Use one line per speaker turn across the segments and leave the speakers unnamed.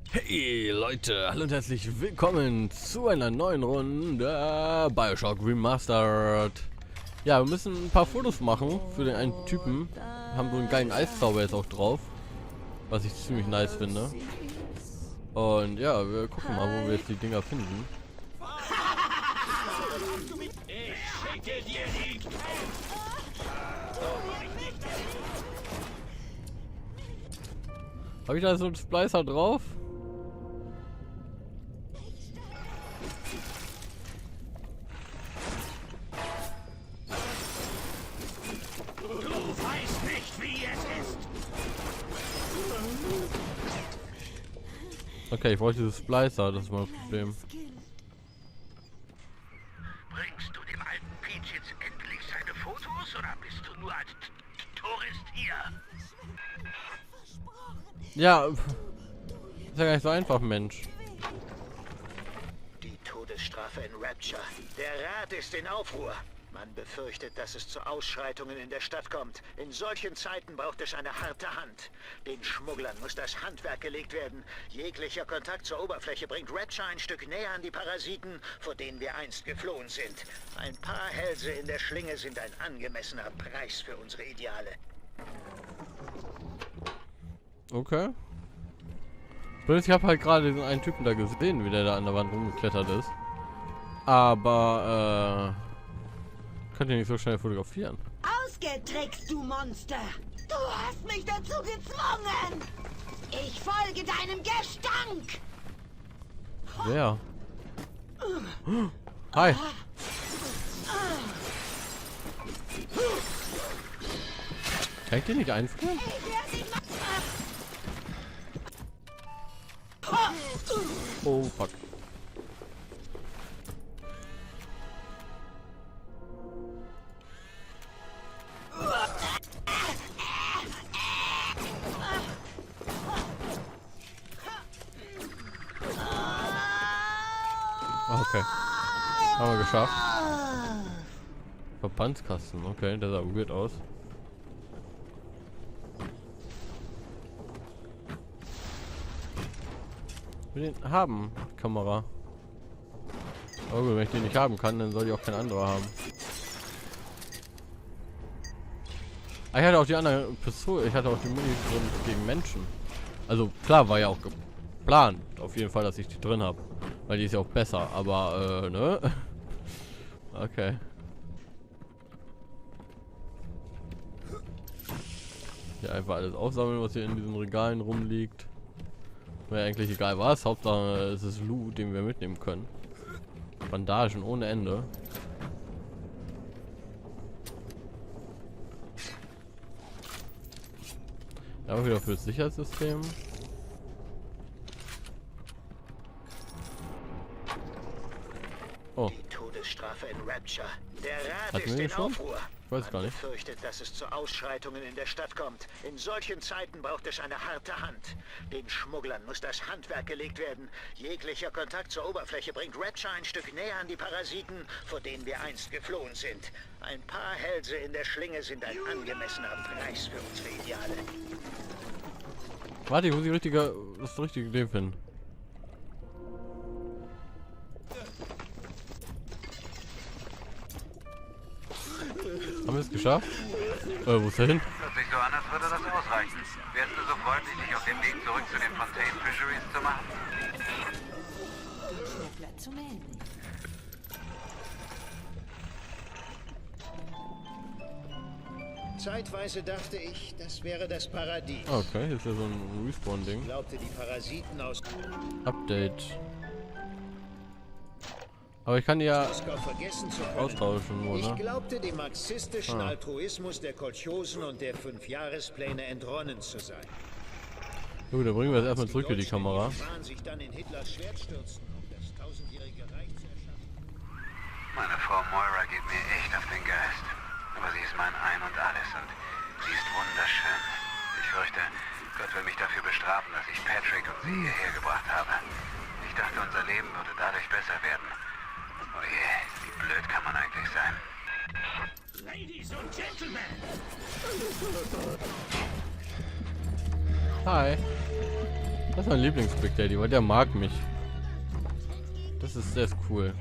Hey Leute, hallo und herzlich willkommen zu einer neuen Runde BioShock Remastered. Ja, wir müssen ein paar Fotos machen für den einen Typen. Haben so einen geilen Eiszauber jetzt auch drauf, was ich ziemlich nice finde. Und ja, wir gucken mal, wo wir jetzt die Dinger finden. Habe ich da so einen Splicer drauf? Okay, ich brauche dieses Splicer, das ist mein Problem.
Bringst du dem alten Peach jetzt endlich seine Fotos oder bist du nur als Tourist hier?
Ja, ist ja gar nicht so einfach, Mensch.
Die Todesstrafe in Rapture. Der Rat ist in Aufruhr. Man befürchtet, dass es zu Ausschreitungen in der Stadt kommt. In solchen Zeiten braucht es eine harte Hand. Den Schmugglern muss das Handwerk gelegt werden. Jeglicher Kontakt zur Oberfläche bringt Rapture ein Stück näher an die Parasiten, vor denen wir einst geflohen sind. Ein paar Hälse in der Schlinge sind ein angemessener Preis für unsere Ideale.
Okay. Ich habe halt gerade den einen Typen da gesehen, wie der da an der Wand rumgeklettert ist. Aber, könnt ihr nicht so schnell fotografieren.
Ausgetrickst, du Monster! Du hast mich dazu gezwungen! Ich folge deinem Gestank!
Wer? Hi! Kann ich den nicht einfrieren? Oh, fuck. Okay. Haben wir geschafft. Verbandskasten, okay, der sah weird aus. Ich will den haben, Kamera. Aber gut, wenn ich den nicht haben kann, dann soll die auch kein anderer haben. Ah, ich hatte auch die andere Pistole, ich hatte auch die Munition gegen Menschen. Also klar, war ja auch geplant, auf jeden Fall, dass ich die drin habe. Weil die ist ja auch besser, aber ne? Okay. Hier einfach alles aufsammeln, was hier in diesen Regalen rumliegt. Wäre eigentlich egal was, Hauptsache es ist Loot, den wir mitnehmen können. Bandagen ohne Ende. Ja, auch wieder fürs Sicherheitssystem. Oh.
Die Todesstrafe in Rapture. Der Rat
Hatten
ist
wir
in
schon?
Aufruhr.
Ich weiß gar nicht.
Man befürchtet, dass es zu Ausschreitungen in der Stadt kommt. In solchen Zeiten braucht es eine harte Hand. Den Schmugglern muss das Handwerk gelegt werden. Jeglicher Kontakt zur Oberfläche bringt Rapture ein Stück näher an die Parasiten, vor denen wir einst geflohen sind. Ein paar Hälse in der Schlinge sind ein angemessener Preis für unsere Ideale.
Warte, ich muss das richtige Leben finden. Haben wir es geschafft? Wo ist er hin?
Hört sich so an, als würde das ausreichen. Wärst du so freundlich, dich auf dem Weg zurück zu den Fontaine Fisheries zu machen?
Schmuggler zu melden.
Zeitweise dachte ich, das wäre das Paradies.
Okay, hier ist ja so ein Respawn-Ding.
Ich glaubte, die Parasiten aus
Update. Aber ich kann die ja
Moskau vergessen zu können.
austauschen, nur,
Ich
ne?
glaubte, dem marxistischen Altruismus der Kolchosen und der 5-Jahrespläne entronnen zu sein.
Gut, dann bringen wir es erstmal zurück für die Kamera.
Sich dann in Hitlers Schwert stürzen, um das tausendjährige Reich zu erschaffen.
Meine Frau Moira geht mir echt auf den Geist. Aber sie ist mein Ein und Alles und sie ist wunderschön. Ich fürchte, Gott will mich dafür bestrafen, dass ich Patrick und sie hierher gebracht habe. Ich dachte, unser Leben würde dadurch besser werden. Oh je, wie blöd kann man eigentlich sein?
Ladies und Gentlemen!
Hi. Das ist mein Lieblings-Big Daddy, weil der mag mich. Das ist sehr cool.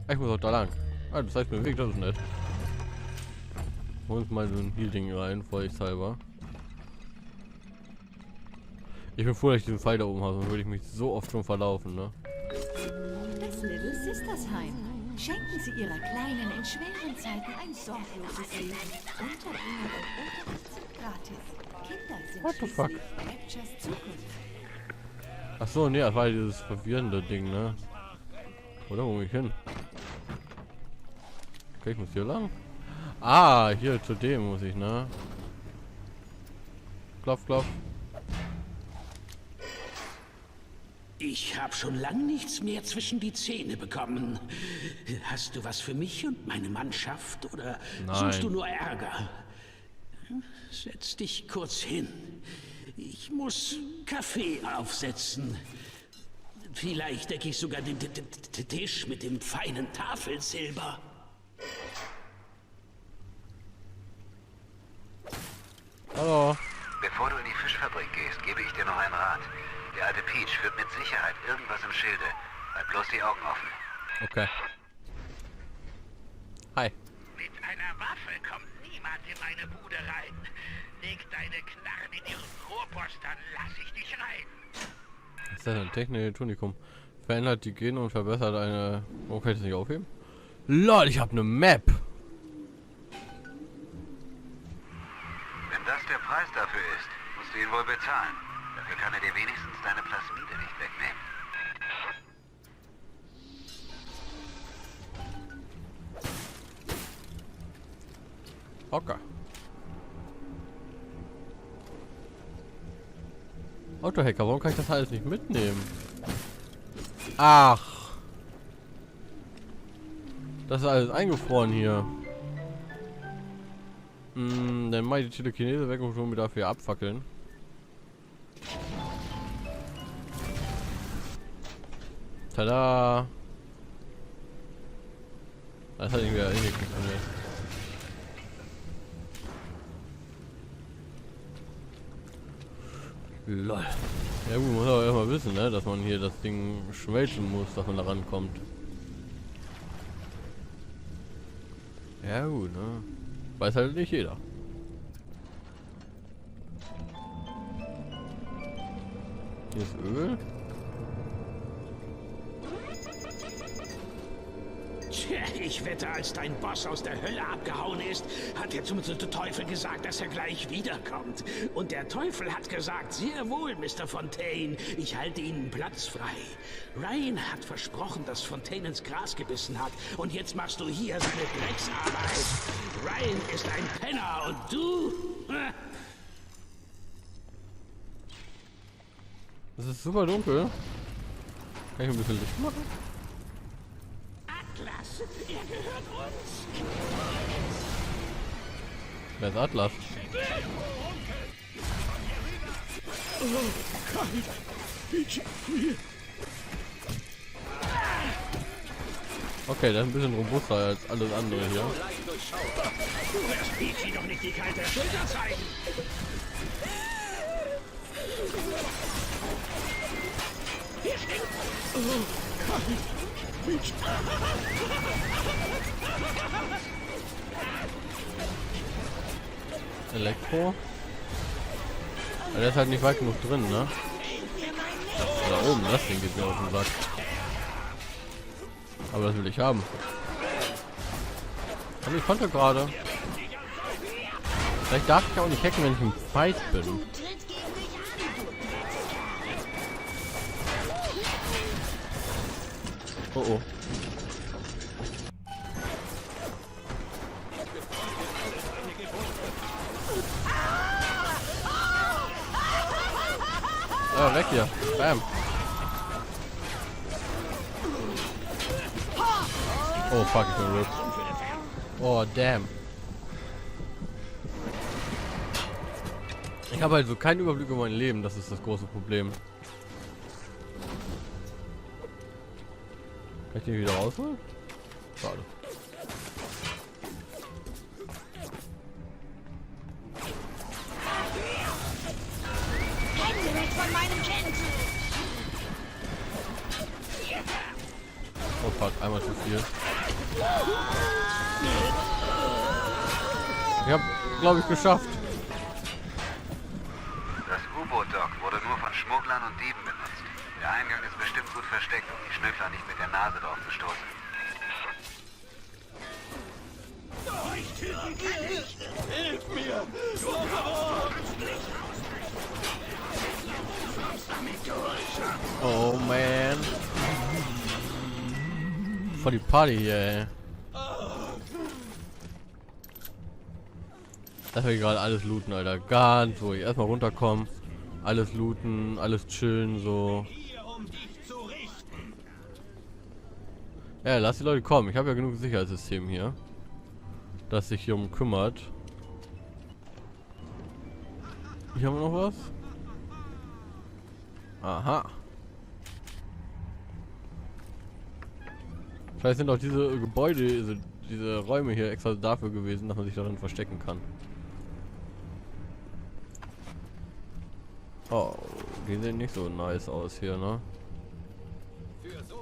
Ich muss auch da lang. Ah, das heißt mir Weg, das ist nett. Hol uns mal so ein Heal-Ding rein, vorsichtshalber. Ich bin froh, dass ich diesen Pfeil da oben habe, sonst würde ich mich so oft schon verlaufen, ne?
Das Little Sisters Heim. Schenken Sie Ihrer Kleinen in schweren Zeiten ein sorgloses Leben. Unterbringen und Unterricht sind gratis. Kinder sind
What the fuck?
schließlich Raptures Zukunft.
Ach so, nee, das war dieses verwirrende Ding, ne? Oder wo muss ich hin? Okay, ich muss hier lang. Ah, hier zu dem muss ich, ne? Klopf, klopf.
Ich habe schon lang nichts mehr zwischen die Zähne bekommen. Hast du was für mich und meine Mannschaft oder suchst du nur Ärger? Setz dich kurz hin. Ich muss Kaffee aufsetzen. Vielleicht decke ich sogar den Tisch mit dem feinen Tafelsilber.
Hallo.
Bevor du in die Fischfabrik gehst, gebe ich dir noch einen Rat. Der alte Peach führt mit Sicherheit irgendwas im Schilde. Halt bloß die Augen offen.
Okay. Hi.
Mit einer Waffe kommt niemand in meine Bude rein. Leg deine Knarren in ihren Rohrpost, dann lass ich dich rein.
Was ist das denn? Technik Tunikum. Verändert die Gene und verbessert eine... Warum kann ich das nicht aufheben? LOL, ich habe eine Map.
Wenn das der Preis dafür ist, musst du ihn wohl bezahlen. Dafür kann er dir wenigstens deine Plasmide nicht wegnehmen.
Okay. Autohacker, warum kann ich das alles nicht mitnehmen? Ach. Das ist alles eingefroren hier. Dann mache ich die Telekinese weg und schon wieder dafür abfackeln. Tada! Das hat irgendwie nicht funktioniert. Lol. Ja gut, muss aber erstmal wissen, ne, dass man hier das Ding schmelzen muss, dass man da rankommt. Ja gut, ne? Weiß halt nicht jeder. Hier ist Öl.
Tja, ich wette, als dein Boss aus der Hölle abgehauen ist, hat er zum Teufel gesagt, dass er gleich wiederkommt. Und der Teufel hat gesagt, sehr wohl, Mr. Fontaine, ich halte Ihnen Platz frei. Ryan hat versprochen, dass Fontaine ins Gras gebissen hat. Und jetzt machst du hier seine Drecksarbeit. Ryan ist ein Penner und du...
Es ist super dunkel. Kann ich ein bisschen Licht machen?
Atlas, er gehört uns.
Wer ist Atlas? Okay, das ist ein bisschen robuster als alles andere hier.
Du wirst Peachy doch nicht die kalte Schulter zeigen. Hier stinkt.
Elektro. Aber der ist halt nicht weit genug drin, ne? Da oben, das Ding geht mir auf den Sack. Aber das will ich haben. Und ich konnte gerade. Vielleicht darf ich auch nicht hacken, wenn ich im Fight bin. Oh oh. Ah, weg hier. Bam. Oh fuck, ich bin ripped. Oh damn. Ich habe halt so keinen Überblick über mein Leben, das ist das große Problem. Kann ich den wieder rausholen? Schade.
Hände weg von meinem Kind.
Oh fuck, einmal zu viel. Ich hab, glaube ich, geschafft.
Das U-Boot-Dock wurde nur von Schmugglern und Dieben benutzt. Der Eingang ist bestimmt gut versteckt, um die Schnüffler nicht mit der Nase drauf zu stoßen.
Hilf mir!
Oh man. Voll die Party hier, ey. Das will ich gerade alles looten, Alter. Ganz ruhig. Erstmal runterkommen. Alles looten, alles chillen, so. Ja, lass die Leute kommen. Ich habe ja genug Sicherheitssystem hier, das sich hier um kümmert. Hier haben wir noch was. Aha. Vielleicht sind auch diese Gebäude, diese Räume hier extra dafür gewesen, dass man sich darin verstecken kann. Oh, die sehen nicht so nice aus hier, ne?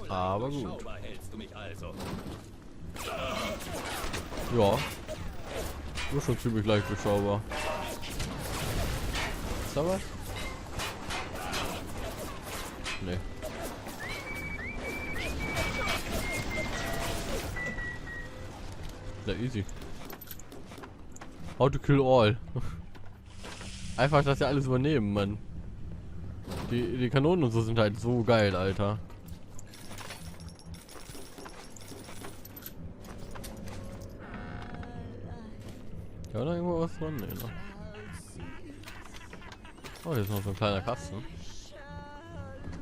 Aber gut. Ja. Nur schon ziemlich leicht beschaubar. Ist da was? Nee. Sehr easy. How to kill all. Einfach das ja alles übernehmen, Mann. Die Kanonen und so sind halt so geil, Alter. Ja, da irgendwo was dran? Nee, ne? Oh, hier ist noch so ein kleiner Kasten.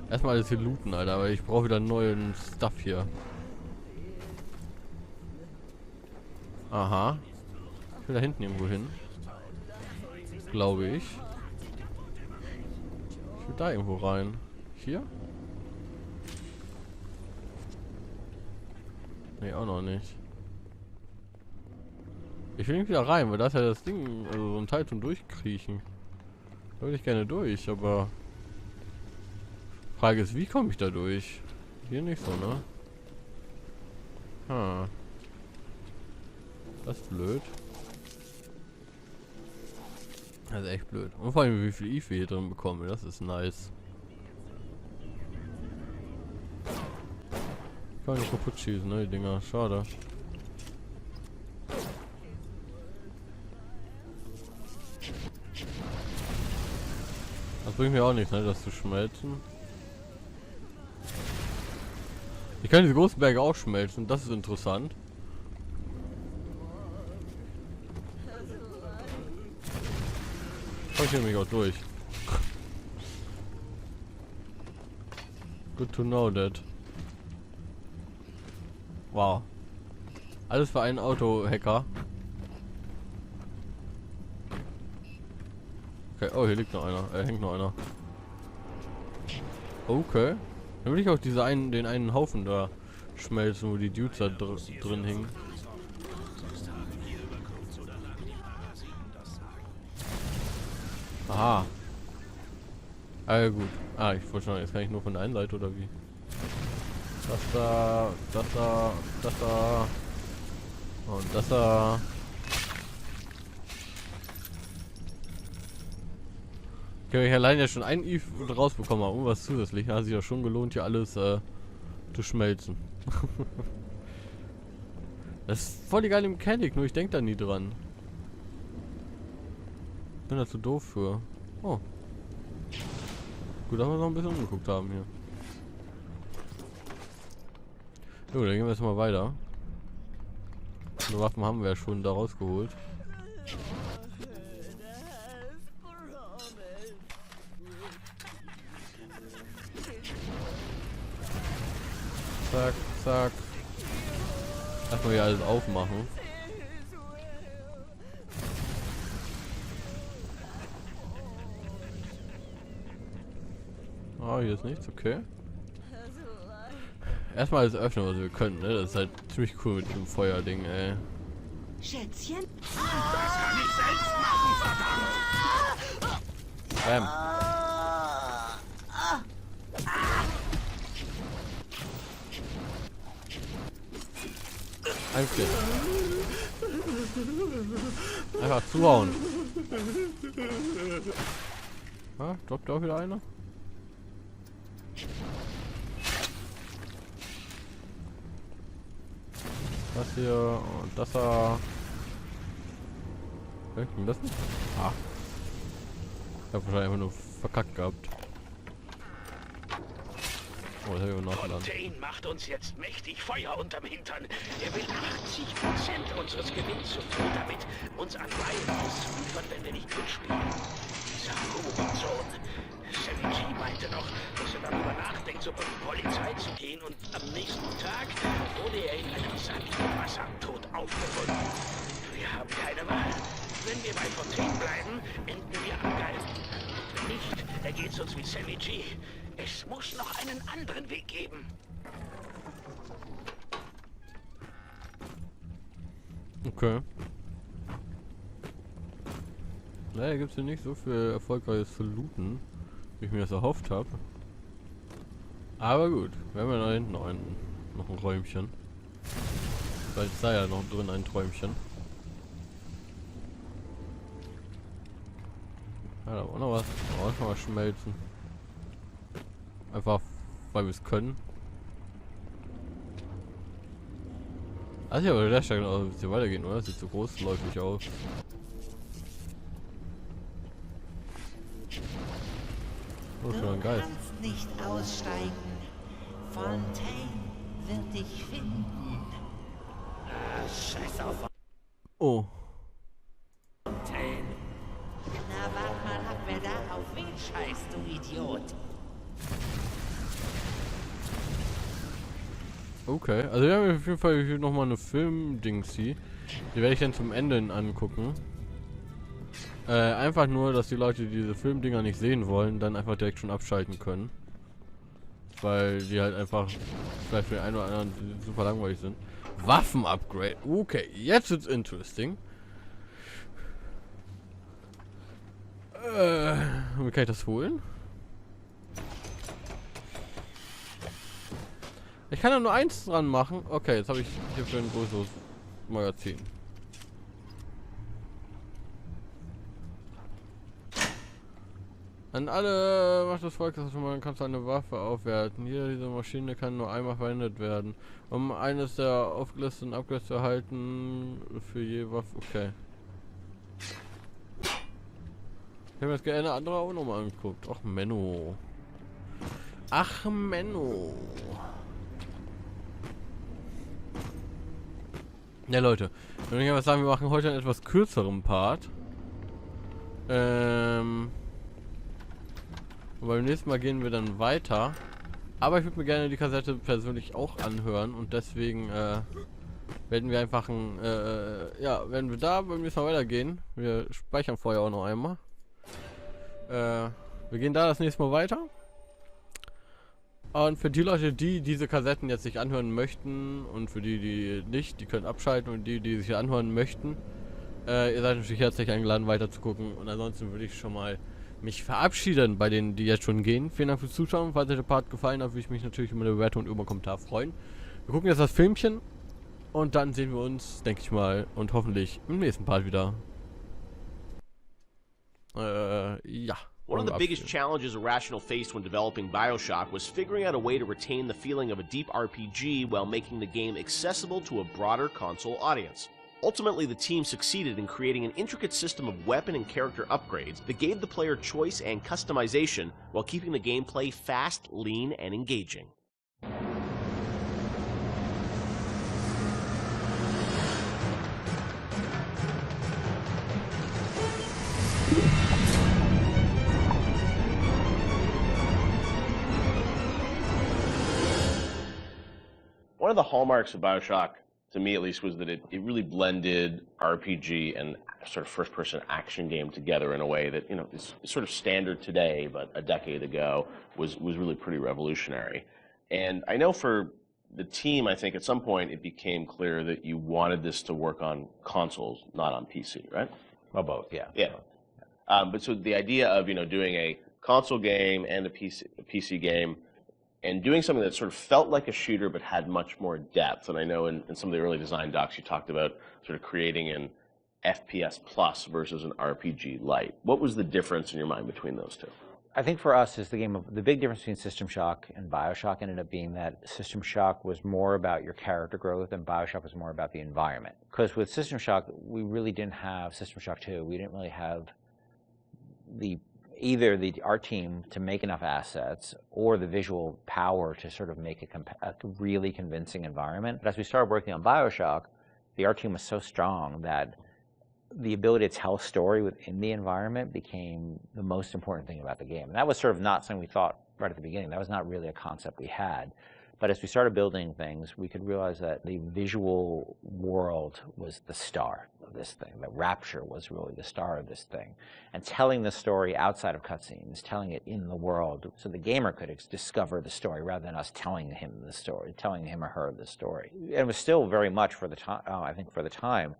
Erstmal alles hier looten, Alter, weil ich brauche wieder neuen Stuff hier. Aha. Ich will da hinten irgendwo hin. Glaube ich. Ich will da irgendwo rein. Hier? Nee, auch noch nicht. Ich will nicht wieder rein, weil da ist ja das Ding, also so ein Teil zum Durchkriechen. Da würde ich gerne durch, aber Frage ist, wie komme ich da durch? Hier nicht so, ne? Hm. Das ist blöd. Das ist echt blöd. Und vor allem, wie viel IF wir hier drin bekommen, das ist nice. Ich kann nicht kaputt schießen, ne, die Dinger. Schade. Das bringt mir auch nichts, ne, das zu schmelzen. Ich kann diese großen Berge auch schmelzen, das ist interessant. Ich nehme mich auch durch. Good to know that. Wow. Alles für einen Auto-Hacker. Okay, oh, hier liegt noch einer. Hängt noch einer. Okay. Dann will ich auch den einen Haufen da schmelzen, wo die Dudes da drin hingen. Aha. Ah, gut. Ah, ich wollte schon, jetzt kann ich nur von der einen Seite oder wie? Das da, das da, das da. Und das da. Okay, wenn ich allein ja schon ein Eve rausbekommen habe, was zusätzlich, hat sich ja schon gelohnt, hier alles zu schmelzen. Das ist voll die geile Mechanik, nur ich denke da nie dran. Ich bin da zu doof für. Oh. Gut, dass wir noch ein bisschen umgeguckt haben hier. Jo, dann gehen wir jetzt mal weiter. Die Waffen haben wir ja schon da rausgeholt. Zack, zack. Erstmal hier alles aufmachen. Ah, hier ist nichts, okay. Erstmal alles öffnen, was wir können, ne? Das ist halt ziemlich cool mit dem Feuerding, ey.
Schätzchen?
Das kann ich selbst machen, verdammt!
Bam. Einstehen. Einfach zuhauen. Ah, droppt auch wieder einer? Das hier und das da. Ging das nicht? Ah. Ich hab wahrscheinlich einfach nur verkackt gehabt. Oh, das hab ich auch nachgeladen.
Fontaine macht uns jetzt mächtig Feuer unterm Hintern. Er will 80% unseres Gewinns so tun, damit uns an Reihen ausliefern, wenn wir nicht mitspielen. Dieser Hurensohn. Sammy G meinte noch, dass er darüber nachdenkt, zur Polizei zu gehen, und am nächsten Tag wurde er in einem Sack mit Wasser tot aufgefunden. Wir haben keine Wahl. Wenn wir bei Fontaine bleiben, enden wir am Galgen. Und wenn nicht, ergeht's uns wie Sammy G. Es muss noch einen anderen Weg geben.
Okay. Leider gibt es hier nicht so viel erfolgreiches zu looten, wie ich mir das erhofft habe. Aber gut, wir haben ja da hinten noch ein Räumchen. Vielleicht ist da ja noch drin ein Träumchen. Ja, da war noch was. Da auch noch was schmelzen. Einfach, weil wir es können. Also ja, aber der Stelle noch ein bisschen weitergehen, oder? Das sieht so großläufig aus. Oh, schon ein Geist.
Du kannst nicht aussteigen. Fontaine wird dich finden. Scheiß auf
Oh.
Fontaine. Na, wart mal ab, wer da auf wen scheißt, du Idiot.
Okay, also wir haben auf jeden Fall hier nochmal eine Film-Dings hier. Die werde ich dann zum Ende angucken. Einfach nur, dass die Leute, die diese Filmdinger nicht sehen wollen, dann einfach direkt schon abschalten können. Weil die halt einfach vielleicht für den einen oder anderen super langweilig sind. Waffen-Upgrade. Okay, jetzt wird's interesting. Wie kann ich das holen? Ich kann da nur eins dran machen. Okay, jetzt habe ich hier für ein größeres Magazin. An alle macht das Volk, dass man kannst eine Waffe aufwerten. Hier, diese Maschine kann nur einmal verwendet werden. Um eines der aufgelisteten Upgrades zu erhalten für je Waffe. Okay. Ich habe jetzt gerne eine andere auch nochmal angeguckt. Ach, Menno. Ach, Menno. Ja, Leute. Wenn ich aber sagen, wir machen heute einen etwas kürzeren Part. Und beim nächsten Mal gehen wir dann weiter. Aber ich würde mir gerne die Kassette persönlich auch anhören. Und deswegen werden wir einfach werden wir da beim nächsten Mal weitergehen. Wir speichern vorher auch noch einmal. Wir gehen da das nächste Mal weiter. Und für die Leute, die diese Kassetten jetzt sich anhören möchten und für die, die nicht, die können abschalten, und die sich anhören möchten, ihr seid natürlich herzlich eingeladen, weiter zu gucken. Und ansonsten würde ich schon mal mich verabschieden bei denen, die jetzt schon gehen. Vielen Dank fürs Zuschauen. Falls euch der Part gefallen hat, würde ich mich natürlich über eine Bewertung und über einen Kommentar freuen. Wir gucken jetzt das Filmchen und dann sehen wir uns, denke ich mal, und hoffentlich im nächsten Part wieder. Ja.
One of the biggest challenges Irrational faced when developing BioShock was figuring out a way to retain the feeling of a deep RPG while making the game accessible to a broader console audience. Ultimately, the team succeeded in creating an intricate system of weapon and character upgrades that gave the player choice and customization while keeping the gameplay fast, lean, and engaging. One of the hallmarks of BioShock, to me at least, was that it really blended RPG and sort of first-person action game together in a way that, you know, is sort of standard today, but a decade ago was really pretty revolutionary. And I know for the team, I think at some point it became clear that you wanted this to work on consoles, not on PC, right?
Well, both, yeah.
Yeah. But so the idea of, you know, doing a console game and a PC game, and doing something that sort of felt like a shooter but had much more depth. And I know in some of the early design docs you talked about sort of creating an FPS plus versus an RPG light. What was the difference in your mind between those two?
I think for us is the big difference between System Shock and BioShock ended up being that System Shock was more about your character growth and BioShock was more about the environment. Because with System Shock, we really didn't have System Shock 2. We didn't really have either the art team to make enough assets or the visual power to sort of make a really convincing environment. But as we started working on BioShock, the art team was so strong that the ability to tell a story within the environment became the most important thing about the game. And that was sort of not something we thought right at the beginning. That was not really a concept we had. But as we started building things, we could realize that the visual world was the star of this thing. That Rapture was really the star of this thing. And telling the story outside of cutscenes, telling it in the world, so the gamer could discover the story rather than us telling him the story, telling him or her the story. And it was still very much for the time, I think for the time,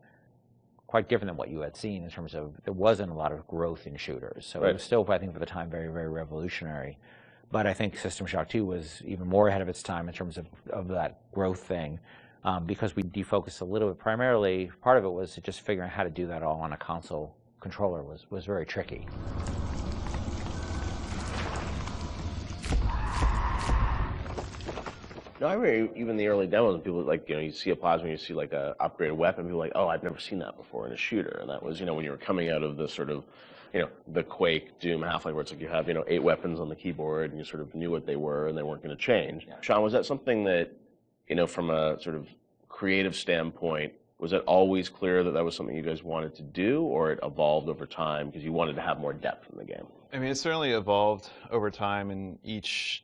quite different than what you had seen in terms of there wasn't a lot of growth in shooters. So It was still, I think, for the time, very, very revolutionary. But I think System Shock 2 was even more ahead of its time in terms of that growth thing because we defocused a little bit. Primarily, part of it was just figuring out how to do that all on a console controller was very tricky.
No, I remember even the early demos, and people like, you see a plasma, you see like a upgraded weapon, people are like, oh, I've never seen that before in a shooter. And that was, when you were coming out of the sort of, the Quake, Doom, Half-Life, where it's like you have, 8 weapons on the keyboard, and you sort of knew what they were, and they weren't going to change. Yeah. Sean, was that something that, from a sort of creative standpoint, was it always clear that that was something you guys wanted to do, or it evolved over time because you wanted to have more depth in the game?
I mean, it certainly evolved over time, and each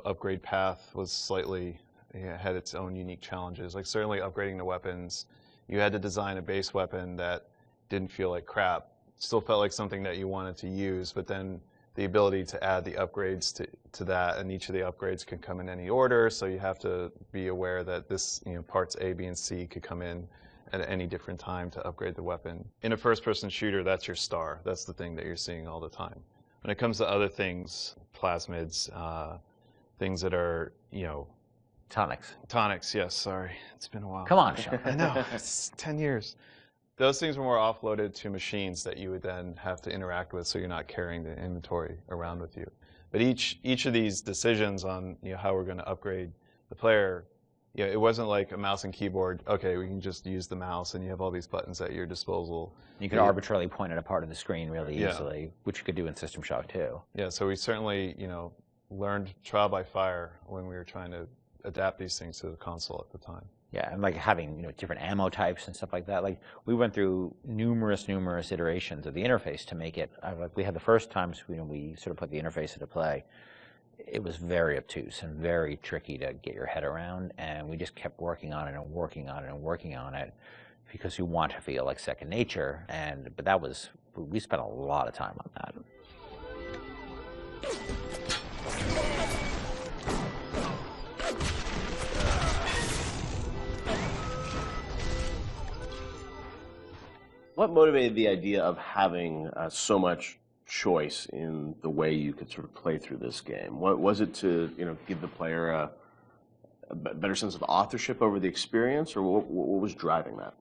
upgrade path was slightly, had its own unique challenges. Like certainly upgrading the weapons, you had to design a base weapon that didn't feel like crap, still felt like something that you wanted to use, but then the ability to add the upgrades to that, and each of the upgrades can come in any order, so you have to be aware that this, parts A, B, and C could come in at any different time to upgrade the weapon. In a first-person shooter, that's your star. That's the thing that you're seeing all the time. When it comes to other things, plasmids, things that are,
Tonics.
Tonics, yes, sorry. It's been a while.
Come on, Sean.
I know, it's 10 years. Those things were more offloaded to machines that you would then have to interact with, so you're not carrying the inventory around with you. But each of these decisions on how we're going to upgrade the player, it wasn't like a mouse and keyboard, okay, we can just use the mouse and you have all these buttons at your disposal.
You could arbitrarily point at a part of the screen really easily, which you could do in System Shock too.
Yeah, so we certainly, learned trial by fire when we were trying to adapt these things to the console at the time.
Yeah, and like having different ammo types and stuff like that. Like we went through numerous iterations of the interface to make it. Like we had the first times we sort of put the interface into play. It was very obtuse and very tricky to get your head around, and we just kept working on it and working on it and working on it because you want to feel like second nature. But we spent a lot of time on that.
What motivated the idea of having so much choice in the way you could sort of play through this game? What was it to give the player a better sense of authorship over the experience, or what was driving that?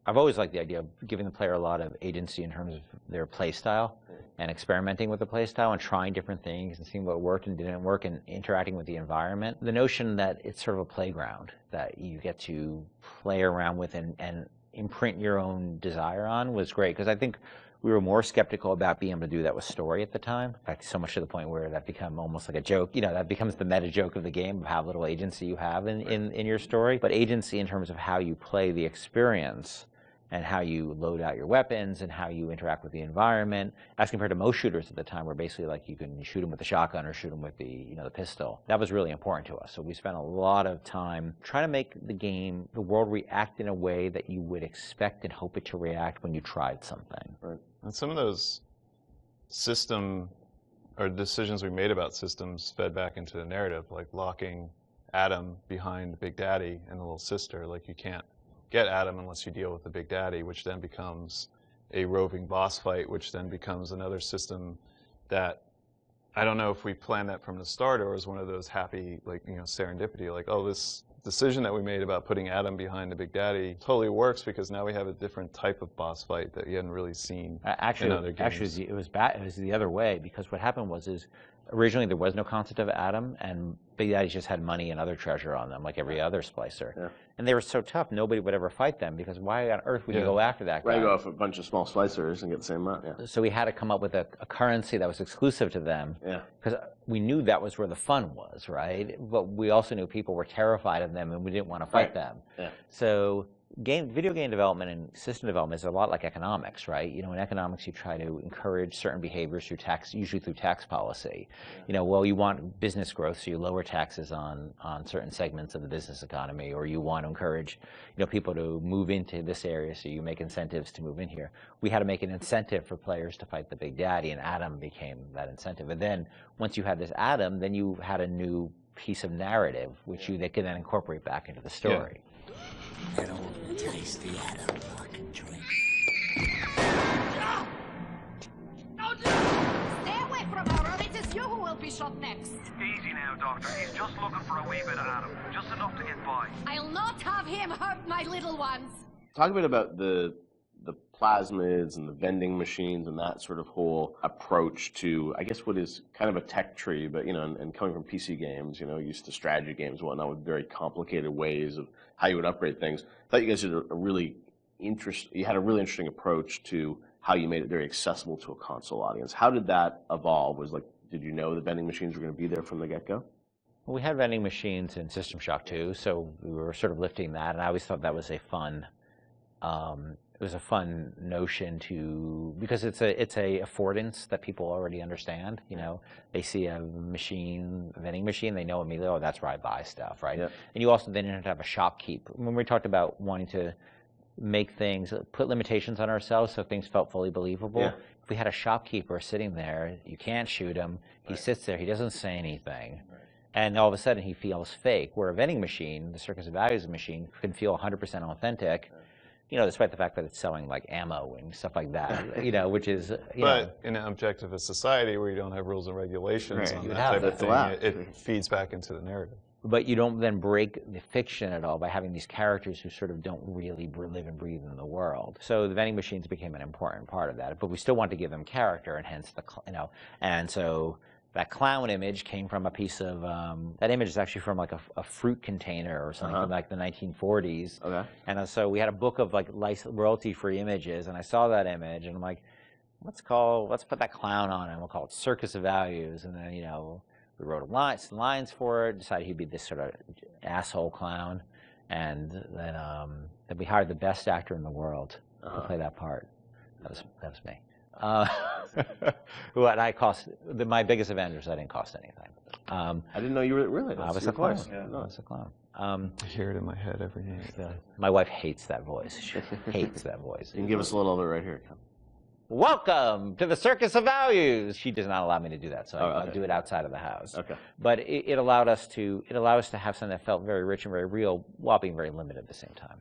I've always liked the idea of giving the player a lot of agency in terms of their play style and experimenting with the play style and trying different things and seeing what worked and didn't work and interacting with the environment. The notion that it's sort of a playground that you get to play around with and imprint your own desire on was great, because I think we were more skeptical about being able to do that with story at the time. In fact, so much to the point where that became almost like a joke. That becomes the meta joke of the game of how little agency you have in your story. But agency in terms of how you play the experience and how you load out your weapons and how you interact with the environment, as compared to most shooters at the time, where basically like you can shoot them with the shotgun or shoot them with the the pistol. That was really important to us. So we spent a lot of time trying to make the world react in a way that you would expect and hope it to react when you tried something.
Right. And some of those system or decisions we made about systems fed back into the narrative, like locking Adam behind Big Daddy and the little sister. Like you can't get Adam unless you deal with the Big Daddy, which then becomes a roving boss fight, which then becomes another system that I don't know if we planned that from the start or it was one of those happy, like, you know, serendipity, like, oh, this decision that we made about putting Adam behind the Big Daddy totally works because now we have a different type of boss fight that you hadn't really seen in other games.
Actually, it was bad. It was the other way, because what happened was originally there was no concept of Adam, and Big Daddies just had money and other treasure on them, like every other splicer. Yeah. And they were so tough, nobody would ever fight them, because why on earth would you go after that guy?
Right, go off a bunch of small splicers and get the same amount, yeah.
So we had to come up with a currency that was exclusive to them, because we knew that was where the fun was, right? But we also knew people were terrified of them, and we didn't want to fight them. Yeah. So video game development and system development is a lot like economics, right? You know, in economics, you try to encourage certain behaviors through tax, usually through tax policy. You know, well, you want business growth, so you lower taxes on certain segments of the business economy, or you want to encourage, you know, people to move into this area, so you make incentives to move in here. We had to make an incentive for players to fight the Big Daddy, and Adam became that incentive. And then once you had this Adam, then you had a new piece of narrative, which they could then incorporate back into the story.
I don't want to taste the Adam fucking drink.
Stay away from her, or it is you who will be shot next.
Easy now, Doctor. He's just looking for a wee bit of Adam. Just enough to get by.
I'll not have him hurt my little ones.
Talk a bit about the plasmids and the vending machines and that sort of whole approach to, I guess, what is kind of a tech tree, but, you know, and coming from PC games, you know, used to strategy games and whatnot with very complicated ways of how you would upgrade things. I thought you guys did you had a really interesting approach to how you made it very accessible to a console audience. How did that evolve? Did you know the vending machines were going to be there from the get-go?
Well, we had vending machines in System Shock 2, so we were sort of lifting that, and I always thought that was a fun notion because it's a affordance that people already understand. You know, they see a vending machine, they know immediately, oh, that's where I buy stuff, right? Yeah. And you also then have to have a shopkeep. When we talked about wanting to make things, put limitations on ourselves so things felt fully believable. If we had a shopkeeper sitting there, you can't shoot him. He sits there, he doesn't say anything. And all of a sudden he feels fake. Where a vending machine, the Circus of Values machine, can feel 100% authentic. You know, despite the fact that it's selling like ammo and stuff like that, you know, which is,
But in an objectivist society where you don't have rules and regulations on that type of thing, it feeds back into the narrative.
But you don't then break the fiction at all by having these characters who sort of don't really live and breathe in the world. So the vending machines became an important part of that, but we still want to give them character, and hence and so that clown image came from a piece of, that image is actually from like a fruit container or something from like the 1940s. Okay. And so we had a book of like royalty-free images, and I saw that image, and I'm like, let's put that clown on it, and we'll call it Circus of Values. And then, you know, we wrote some lines for it, decided he'd be this sort of asshole clown, and then we hired the best actor in the world to play that part. That was me. My biggest Avengers, I didn't cost anything.
I didn't know you were really.
I was a clown. Yeah, I was a clown.
I hear it in my head every day.
My wife hates that voice. She hates that voice.
You can give us a little of it right here.
Welcome to the Circus of Values. She does not allow me to do that, so I do it outside of the house. Okay. But it allowed us to have something that felt very rich and very real, while being very limited at the same time.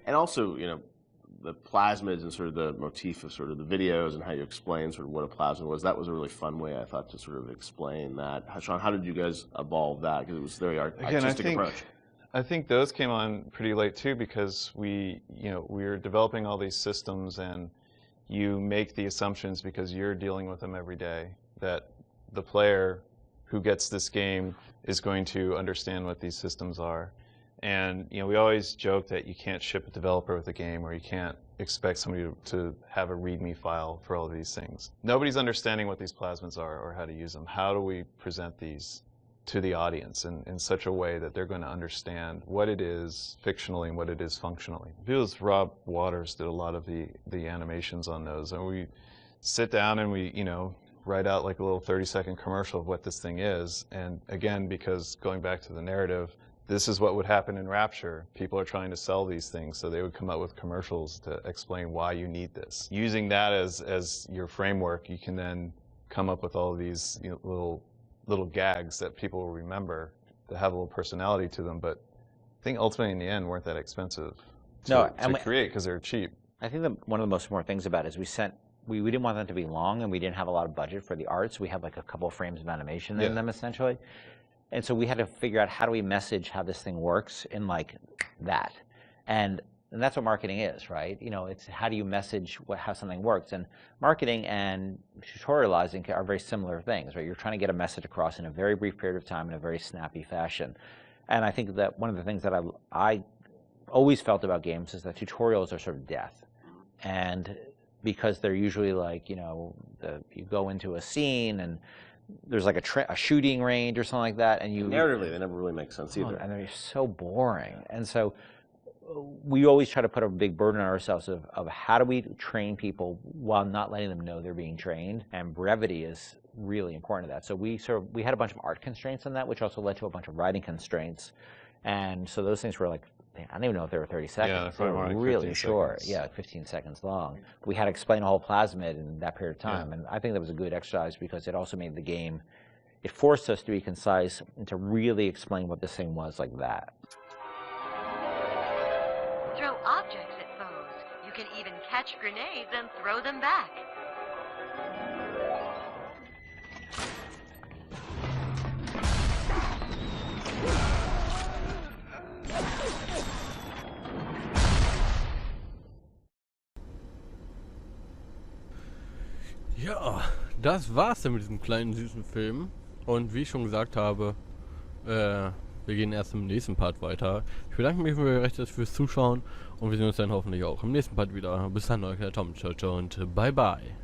And also, you know, the plasmids and sort of the motif of sort of the videos and how you explain sort of what a plasmid was, that was a really fun way, I thought, to sort of explain that. Sean, how did you guys evolve that? Because it was a very artistic approach.
I think those came on pretty late too, because we were developing all these systems, and you make the assumptions because you're dealing with them every day that the player who gets this game is going to understand what these systems are. And we always joke that you can't ship a developer with a game, or you can't expect somebody to have a README file for all of these things. Nobody's understanding what these plasmids are or how to use them. How do we present these to the audience in such a way that they're going to understand what it is fictionally and what it is functionally? Because Rob Waters did a lot of the animations on those, and we sit down and we write out like a little 30-second commercial of what this thing is. And again, because going back to the narrative, this is what would happen in Rapture. People are trying to sell these things, so they would come up with commercials to explain why you need this. Using that as your framework, you can then come up with all of these little gags that people will remember, that have a little personality to them, but I think ultimately in the end weren't that expensive. to create because they're cheap.
I think that one of the most important things about it is we didn't want them to be long, and we didn't have a lot of budget for the art, so we have like a couple of frames of animation in them essentially. And so we had to figure out how do we message how this thing works in like that. And that's what marketing is, right? You know, it's how do you message how something works. And marketing and tutorializing are very similar things, right? You're trying to get a message across in a very brief period of time in a very snappy fashion. And I think that one of the things that I always felt about games is that tutorials are sort of death. And because they're usually like, you know, you go into a scene and there's like a shooting range or something like that, and
narratively they never really make sense either.
And they're so boring. And so we always try to put a big burden on ourselves of how do we train people while not letting them know they're being trained, and brevity is really important to that. So we had a bunch of art constraints on that, which also led to a bunch of writing constraints. And so those things were like, I don't even know if they were 30 seconds.
Yeah,
they were
like
really short. Yeah, like 15 seconds long. We had to explain a whole plasmid in that period of time. And I think that was a good exercise because it also made the game, it forced us to be concise and to really explain what this thing was like that.
Throw objects at foes. You can even catch grenades and throw them back.
Ja, das war's dann mit diesem kleinen süßen Film. Und wie ich schon gesagt habe, wir gehen erst im nächsten Part weiter. Ich bedanke mich fürs Zuschauen und wir sehen uns dann hoffentlich auch im nächsten Part wieder. Bis dann, euer KleenerTom. Ciao, ciao und bye bye.